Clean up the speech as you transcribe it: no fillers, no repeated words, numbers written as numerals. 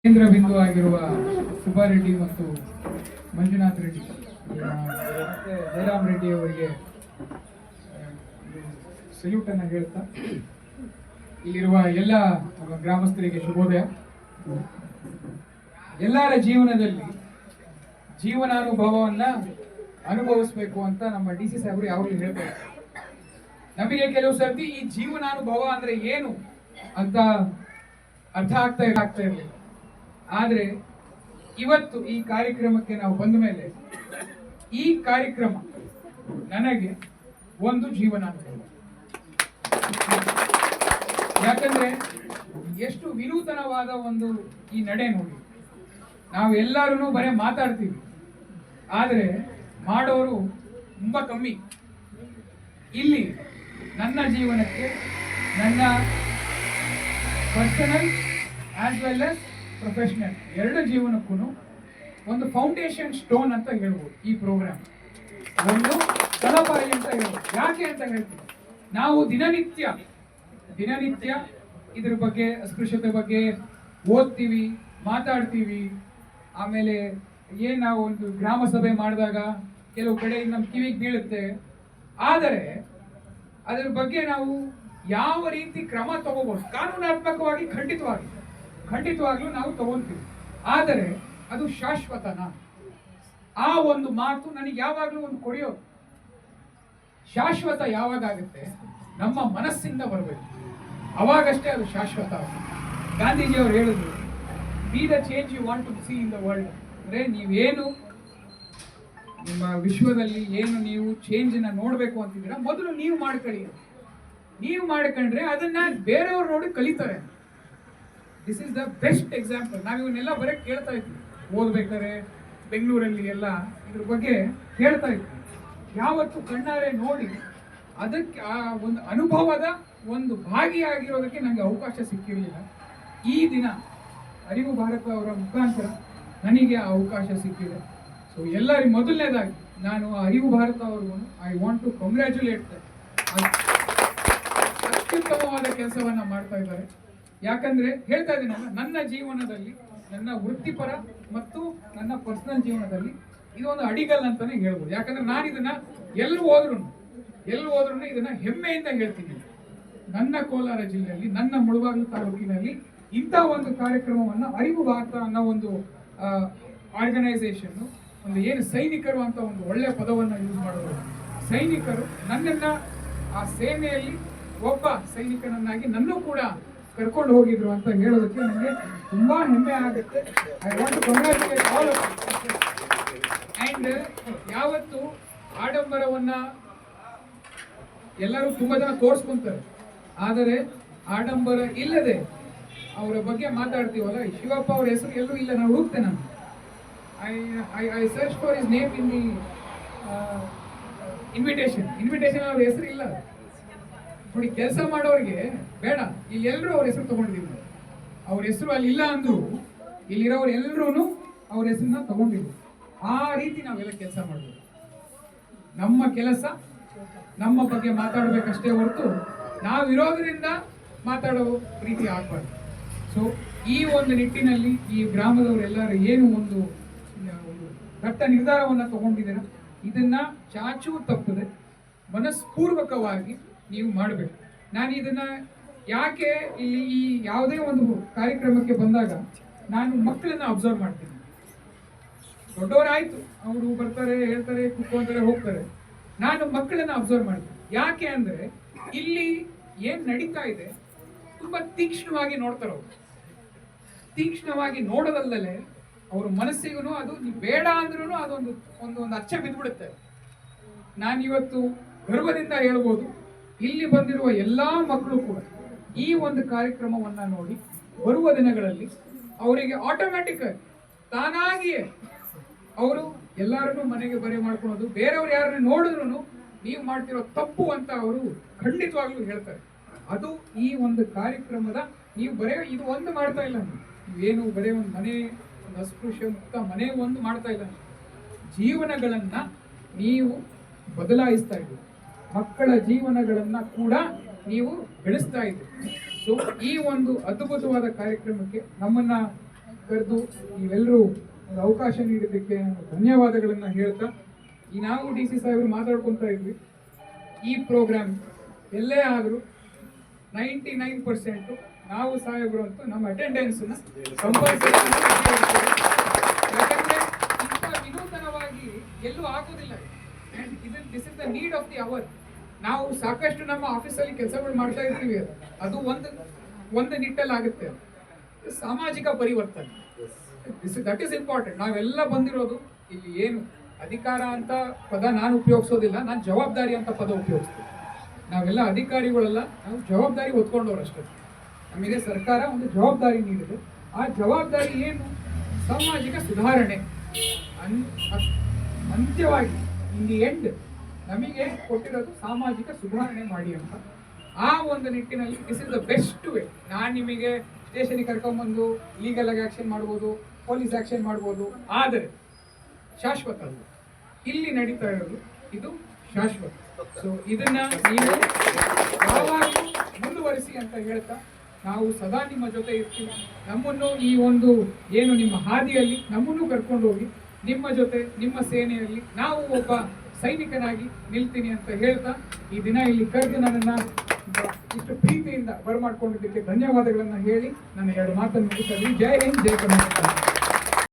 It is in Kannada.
ಕೇಂದ್ರ ಬಿಂದು ಆಗಿರುವ ಸುಬ್ಬಾರೆಡ್ಡಿ ಮತ್ತು ಮಂಜುನಾಥ್ ರೆಡ್ಡಿ ಮತ್ತೆ ಜಯರಾಮ್ ರೆಡ್ಡಿ ಅವರಿಗೆ ಸಲ್ಯೂಟ್ ಅನ್ನು ಹೇಳ್ತಾ ಇಲ್ಲಿರುವ ಎಲ್ಲ ಗ್ರಾಮಸ್ಥರಿಗೆ ಶುಭೋದಯ. ಎಲ್ಲರ ಜೀವನದಲ್ಲಿ ಜೀವನಾನುಭವವನ್ನ ಅನುಭವಿಸ್ಬೇಕು ಅಂತ ನಮ್ಮ ಡಿ ಸಿ ಸಾಹೇಬರು ಯಾವಾಗಲೂ ಹೇಳ್ತಾರೆ. ನಮಗೆ ಕೆಲವು ಸರ್ತಿ ಈ ಜೀವನಾನುಭವ ಅಂದ್ರೆ ಏನು ಅಂತ ಅರ್ಥ ಆಗ್ತಾ ಇರಲಿಲ್ಲ. ಆದರೆ ಇವತ್ತು ಈ ಕಾರ್ಯಕ್ರಮಕ್ಕೆ ನಾವು ಬಂದ ಮೇಲೆ ಈ ಕಾರ್ಯಕ್ರಮ ನನಗೆ ಒಂದು ಜೀವನಾನುಭವ. ಯಾಕಂದ್ರೆ ಎಷ್ಟು ವಿನೂತನವಾದ ಒಂದು ಈ ನಡೆ ನೋಡಿ. ನಾವು ಎಲ್ಲರೂ ಬರೀ ಮಾತಾಡ್ತೀವಿ, ಆದರೆ ಮಾಡೋರು ತುಂಬಾ ಕಮ್ಮಿ. ಇಲ್ಲಿ ನನ್ನ ಜೀವನಕ್ಕೆ, ನನ್ನ personal as well as professional ಎರಡು ಜೀವನಕ್ಕೂ ಒಂದು ಫೌಂಡೇಶನ್ ಸ್ಟೋನ್ ಅಂತ ಹೇಳ್ಬೋದು ಈ ಪ್ರೋಗ್ರಾಮ್. ಒಂದು ತಳಪಾಯ ಅಂತ ಹೇಳ್ಬೋದು. ಯಾಕೆ ಅಂತ ಹೇಳ್ತೀವಿ, ನಾವು ದಿನನಿತ್ಯ ಇದ್ರ ಬಗ್ಗೆ, ಅಸ್ಪೃಶ್ಯತೆ ಬಗ್ಗೆ ಓದ್ತೀವಿ, ಮಾತಾಡ್ತೀವಿ. ಆಮೇಲೆ ನಾವು ಒಂದು ಗ್ರಾಮ ಸಭೆ ಮಾಡಿದಾಗ ಕೆಲವು ಕಡೆ ನಮ್ಮ ಕಿವಿಗೆ ಬೀಳುತ್ತೆ. ಆದರೆ ಅದರ ಬಗ್ಗೆ ನಾವು ಯಾವ ರೀತಿ ಕ್ರಮ ತಗೋಬಹುದು, ಕಾನೂನಾತ್ಮಕವಾಗಿ ಖಂಡಿತವಾಗ್ಲೂ ನಾವು ತಗೊಂತೀವಿ. ಆದರೆ ಅದು ಶಾಶ್ವತನಾ? ಆ ಒಂದು ಮಾತು ನನಗೆ ಯಾವಾಗಲೂ ಒಂದು ಕೊಡೆಯೋದು. ಶಾಶ್ವತ ಯಾವಾಗ ಆಗುತ್ತೆ? ನಮ್ಮ ಮನಸ್ಸಿಂದ ಬರಬೇಕು, ಅವಾಗಷ್ಟೇ ಅದು ಶಾಶ್ವತ. ಗಾಂಧೀಜಿ ಅವರು ಹೇಳಿದ್ರು, be the change you want to see in the world. ಅಂದ್ರೆ ನೀವೇನು ನಿಮ್ಮ ವಿಶ್ವದಲ್ಲಿ ಏನು ನೀವು ಚೇಂಜ್ ನ ನೋಡ್ಬೇಕು ಅಂತಿದ್ದೀರಾ, ಮೊದಲು ನೀವು ಮಾಡ್ಕೊಳ್ಳಿ. ನೀವು ಮಾಡ್ಕೊಂಡ್ರೆ ಅದನ್ನ ಬೇರೆಯವ್ರು ನೋಡಿ ಕಲಿತಾರೆ. This is the best example. ನಾವು ಇವನ್ನೆಲ್ಲ ಬರೀ ಕೇಳ್ತಾ ಇದ್ವಿ, ಓದ್ಬೇಕಾದ್ರೆ ಬೆಂಗಳೂರಲ್ಲಿ ಎಲ್ಲ ಇದ್ರ ಬಗ್ಗೆ ಹೇಳ್ತಾ ಇದ್ವಿ. ಯಾವತ್ತು ಕಣ್ಣಾರೆ ನೋಡಿ ಅದಕ್ಕೆ ಆ ಒಂದು ಅನುಭವದ ಒಂದು ಭಾಗಿಯಾಗಿರೋದಕ್ಕೆ ನನಗೆ ಅವಕಾಶ ಸಿಕ್ಕಿರಲಿಲ್ಲ. ಈ ದಿನ ಅರಿವು ಭಾರತ ಅವರ ಮುಖಾಂತರ ನನಗೆ ಆ ಅವಕಾಶ ಸಿಕ್ಕಿದೆ. ಸೊ ಎಲ್ಲರಿಗೂ ಮೊದಲನೇದಾಗಿ ನಾನು ಅರಿವು ಭಾರತ ಅವ್ರಿಗೂ ಐ ವಾಂಟ್ ಟು ಕಂಗ್ರ್ಯಾಚುಲೇಟ್. ಅತ್ಯುತ್ತಮವಾದ ಕೆಲಸವನ್ನ ಮಾಡ್ತಾ ಇದ್ದಾರೆ. ಯಾಕಂದ್ರೆ ಹೇಳ್ತಾ ಇದ್ದೀನಲ್ಲ, ನನ್ನ ಜೀವನದಲ್ಲಿ, ನನ್ನ ವೃತ್ತಿಪರ ಮತ್ತು ನನ್ನ ಪರ್ಸನಲ್ ಜೀವನದಲ್ಲಿ ಇದು ಒಂದು ಅಡಿಗಲ್ ಅಂತಾನೆ ಹೇಳ್ಬೋದು. ಯಾಕಂದ್ರೆ ನಾನು ಇದನ್ನ ಎಲ್ಲಿ ಹೋದ್ರು ಇದನ್ನ ಹೆಮ್ಮೆಯಿಂದ ಹೇಳ್ತೀನಿ. ನನ್ನ ಕೋಲಾರ ಜಿಲ್ಲೆಯಲ್ಲಿ, ನನ್ನ ಮುಳಬಾಗಿಲು ತಾಲೂಕಿನಲ್ಲಿ ಇಂಥ ಒಂದು ಕಾರ್ಯಕ್ರಮವನ್ನ ಅರಿವು ಭಾರತ ಅನ್ನೋ ಒಂದು ಆರ್ಗನೈಸೇಷನ್, ಒಂದು ಏನು ಸೈನಿಕರು ಅಂತ ಒಂದು ಒಳ್ಳೆಯ ಪದವನ್ನ ಯೂಸ್ ಮಾಡೋದು. ಸೈನಿಕರು ನನ್ನನ್ನ ಆ ಸೇನೆಯಲ್ಲಿ ಒಬ್ಬ ಸೈನಿಕನನ್ನಾಗಿ ನನ್ನೂ ಕೂಡ ಕರ್ಕೊಂಡು ಹೋಗಿದ್ರು ಅಂತ ಹೇಳೋದಕ್ಕೆ ನನಗೆ ತುಂಬಾ ಹೆಮ್ಮೆ ಆಗುತ್ತೆ. I want to congratulate all of you. And ಯಾವತ್ತು ಆಡಂಬರವನ್ನ ಎಲ್ಲರೂ ತುಂಬಾ ಜನ ತೋರಿಸ್ಕೊಂತಾರೆ, ಆದರೆ ಆಡಂಬರ ಇಲ್ಲದೆ ಅವರ ಬಗ್ಗೆ ಮಾತಾಡ್ತೀವಲ್ಲ, ಶಿವಪ್ಪ ಅವ್ರ ಹೆಸರು ಎಲ್ಲೂ ಇಲ್ಲ. ನಾನು ಹುಡುಕ್ತೇನೆ, ನಾನು I search for his name in the invitation ಅವ್ರ ಹೆಸರು ಇಲ್ಲ ನೋಡಿ. ಕೆಲಸ ಮಾಡೋರಿಗೆ ಬೇಡ, ಇಲ್ಲಿ ಎಲ್ಲರೂ ಅವ್ರ ಹೆಸರು ತಗೊಂಡಿದ್ದೀವಿ. ಅವ್ರ ಹೆಸರು ಅಲ್ಲಿ ಇಲ್ಲ ಅಂದ್ರು ಇಲ್ಲಿರೋರು ಎಲ್ಲರೂ ಅವ್ರ ಹೆಸರನ್ನ ತಗೊಂಡಿದ್ರು. ಆ ರೀತಿ ನಾವೆಲ್ಲ ಕೆಲಸ ಮಾಡಬೇಕು. ನಮ್ಮ ಕೆಲಸ ನಮ್ಮ ಬಗ್ಗೆ ಮಾತಾಡಬೇಕಷ್ಟೇ ಹೊರತು ನಾವಿರೋದ್ರಿಂದ ಮಾತಾಡೋ ರೀತಿ ಆಗ್ಬಾರ್ದು. ಸೊ ಈ ಒಂದು ನಿಟ್ಟಿನಲ್ಲಿ ಈ ಗ್ರಾಮದವರೆಲ್ಲರೂ ಏನು ಒಂದು ದಟ್ಟ ನಿರ್ಧಾರವನ್ನು ತಗೊಂಡಿದ್ದೀರ, ಇದನ್ನ ಚಾಚೂ ತಪ್ಪದೆ ಮನಸ್ಪೂರ್ವಕವಾಗಿ ನೀವು ಮಾಡಬೇಕು. ನಾನು ಇದನ್ನ ಯಾಕೆ ಇಲ್ಲಿ ಈ ಯಾವುದೇ ಒಂದು ಕಾರ್ಯಕ್ರಮಕ್ಕೆ ಬಂದಾಗ ನಾನು ಮಕ್ಕಳನ್ನ ಅಬ್ಸರ್ವ್ ಮಾಡ್ತೀನಿ. ದೊಡ್ಡವರಾಯ್ತು, ಅವರು ಬರ್ತಾರೆ, ಹೇಳ್ತಾರೆ, ಕುತ್ಕೊಂತಾರೆ, ಹೋಗ್ತಾರೆ. ನಾನು ಮಕ್ಕಳನ್ನ ಅಬ್ಸರ್ವ್ ಮಾಡ್ತೀನಿ. ಯಾಕೆ ಅಂದ್ರೆ ಇಲ್ಲಿ ಏನ್ ನಡೀತಾ ಇದೆ ತುಂಬಾ ತೀಕ್ಷ್ಣವಾಗಿ ನೋಡ್ತಾರೆ ಅವರು. ತೀಕ್ಷ್ಣವಾಗಿ ನೋಡೋದಲ್ಲದೆ ಅವ್ರ ಮನಸ್ಸಿಗೂ ಅದು ಬೇಡ ಅಂದ್ರೂ ಅದೊಂದು ಒಂದು ಅಚ್ಚೆ ಬಿದ್ದುಬಿಡುತ್ತೆ. ನಾನಿವತ್ತು ಗರ್ವದಿಂದ ಹೇಳ್ಬೋದು, ಇಲ್ಲಿ ಬಂದಿರುವ ಎಲ್ಲಾ ಮಕ್ಕಳು ಕೂಡ ಈ ಒಂದು ಕಾರ್ಯಕ್ರಮವನ್ನ ನೋಡಿ ಬರುವ ದಿನಗಳಲ್ಲಿ ಅವರಿಗೆ ಆಟೋಮ್ಯಾಟಿಕ್ ತಾನಾಗಿಯೇ ಅವರು ಎಲ್ಲರನ್ನೂ ಮನೆಗೆ ಬರೆ ಮಾಡ್ಕೊಳೋದು, ಬೇರೆಯವ್ರು ಯಾರನ್ನ ನೋಡಿದ್ರು ನೀವು ಮಾಡ್ತಿರೋ ತಪ್ಪು ಅಂತ ಅವರು ಖಂಡಿತವಾಗ್ಲೂ ಹೇಳ್ತಾರೆ. ಅದು ಈ ಒಂದು ಕಾರ್ಯಕ್ರಮದ ನೀವು ಬರೇ ಇದು ಒಂದು ಮಾಡ್ತಾ ಇಲ್ಲ, ನೀವೇನು ಬರೇ ಒಂದು ಮನೆ, ಒಂದು ಅಸ್ಪೃಶ್ಯ ಮುಕ್ತ ಮನೆ ಒಂದು ಮಾಡ್ತಾ ಇಲ್ಲ, ಜೀವನಗಳನ್ನ ನೀವು ಬದಲಾಯಿಸ್ತಾ ಇದ್ದೀರಿ. ಮಕ್ಕಳ ಜೀವನಗಳನ್ನ ಕೂಡ ನೀವು ಬೆಳೆಸ್ತಾ ಇದ್ದೀರಿ. ಸೊ ಈ ಒಂದು ಅದ್ಭುತವಾದ ಕಾರ್ಯಕ್ರಮಕ್ಕೆ ನಮ್ಮನ್ನ ಕರೆದು ನೀವೆಲ್ಲರೂ ಒಂದು ಅವಕಾಶ ನೀಡಿದ್ದಕ್ಕೆ ನಾನು ಧನ್ಯವಾದಗಳನ್ನು ಹೇಳ್ತಾ, ಈ ನಾವು ಡಿ ಸಿ ಸಾಹೇಬರು ಮಾತಾಡ್ಕೊತಾ ಇದ್ವಿ, ಈ ಪ್ರೋಗ್ರಾಮ್ ಎಲ್ಲೇ ಆದರೂ 99% ನಾವು ಸಾಹೇಬರು ಅಂತೂ ನಮ್ಮ ಅಟೆಂಡೆನ್ಸ್ನ ಕಂಪಲ್ಸರಿ. ಯಾಕಂದ್ರೆ ಇಂಥ ವಿನೂತನವಾಗಿ ಎಲ್ಲೂ ಆಗೋದಿಲ್ಲ. And this is the need of the hour. ನಾವು ಸಾಕಷ್ಟು ನಮ್ಮ ಆಫೀಸಲ್ಲಿ ಕೆಲಸಗಳು ಮಾಡ್ತಾ ಇರ್ತೀವಿ, ಅದು ಒಂದು ನಿಟ್ಟಲ್ಲಿ ಆಗುತ್ತೆ. ಸಾಮಾಜಿಕ ಪರಿವರ್ತನೆ, ದಟ್ ಈಸ್ ಇಂಪಾರ್ಟೆಂಟ್. ನಾವೆಲ್ಲ ಬಂದಿರೋದು ಇಲ್ಲಿ ಏನು ಅಧಿಕಾರ ಅಂತ ಪದ ನಾನು ಉಪಯೋಗಿಸೋದಿಲ್ಲ, ನಾನು ಜವಾಬ್ದಾರಿ ಅಂತ ಪದ ಉಪಯೋಗಿಸ್ತೀನಿ. ನಾವೆಲ್ಲ ಅಧಿಕಾರಿಗಳೆಲ್ಲ ನಾವು ಜವಾಬ್ದಾರಿ ಹೊತ್ಕೊಂಡವ್ರಷ್ಟೇ. ನಮಗೆ ಸರ್ಕಾರ ಒಂದು ಜವಾಬ್ದಾರಿ ನೀಡಿದೆ. ಆ ಜವಾಬ್ದಾರಿ ಏನು? ಸಾಮಾಜಿಕ ಸುಧಾರಣೆ. ಅಂತ್ಯವಾಗಿ ಇನ್ ದಿ ಎಂಡ್ ನಮಗೆ ಕೊಟ್ಟಿರೋದು ಸಾಮಾಜಿಕ ಸುಧಾರಣೆ ಮಾಡಿ ಅಂತ. ಆ ಒಂದು ನಿಟ್ಟಿನಲ್ಲಿ this is the best way. ನಾನು ನಿಮಗೆ ಸ್ಟೇಷನ್ಗೆ ಕರ್ಕೊಂಡ್ಬಂದು ಲೀಗಲ್ ಆಗಿ ಆಕ್ಷನ್ ಮಾಡ್ಬೋದು, ಪೊಲೀಸ್ ಆಕ್ಷನ್ ಮಾಡ್ಬೋದು, ಆದರೆ ಶಾಶ್ವತ ಅಲ್ಲ. ಇಲ್ಲಿ ನಡೀತಾ ಇರೋದು ಇದು ಶಾಶ್ವತ. ಸೊ ಇದನ್ನ ನೀವು ಯಾವಾಗಲೂ ಮುಂದುವರಿಸಿ ಅಂತ ಹೇಳ್ತಾ, ನಾವು ಸದಾ ನಿಮ್ಮ ಜೊತೆ ಇರ್ತೀವಿ. ನಮ್ಮನ್ನು ಈ ಒಂದು ಏನು ನಿಮ್ಮ ಹಾದಿಯಲ್ಲಿ ನಮ್ಮನ್ನು ಕರ್ಕೊಂಡು ಹೋಗಿ ನಿಮ್ಮ ಜೊತೆ ನಿಮ್ಮ ಸೇನೆಯಲ್ಲಿ ನಾವು ಒಬ್ಬ ಸೈನಿಕನಾಗಿ ನಿಲ್ತೀನಿ ಅಂತ ಹೇಳ್ತಾ, ಈ ದಿನ ಇಲ್ಲಿ ಕರೆದು ನನ್ನನ್ನು ಇಷ್ಟು ಪ್ರೀತಿಯಿಂದ ಬರಮಾಡ್ಕೊಂಡಿದ್ದಕ್ಕೆ ಧನ್ಯವಾದಗಳನ್ನು ಹೇಳಿ ನನ್ನ ಎರಡು ಮಾತನ್ನು ಮುಗಿಸಲಿ. ಜೈ ಹಿಂದ್, ಜೈ ಕರ್ನಾಟಕ.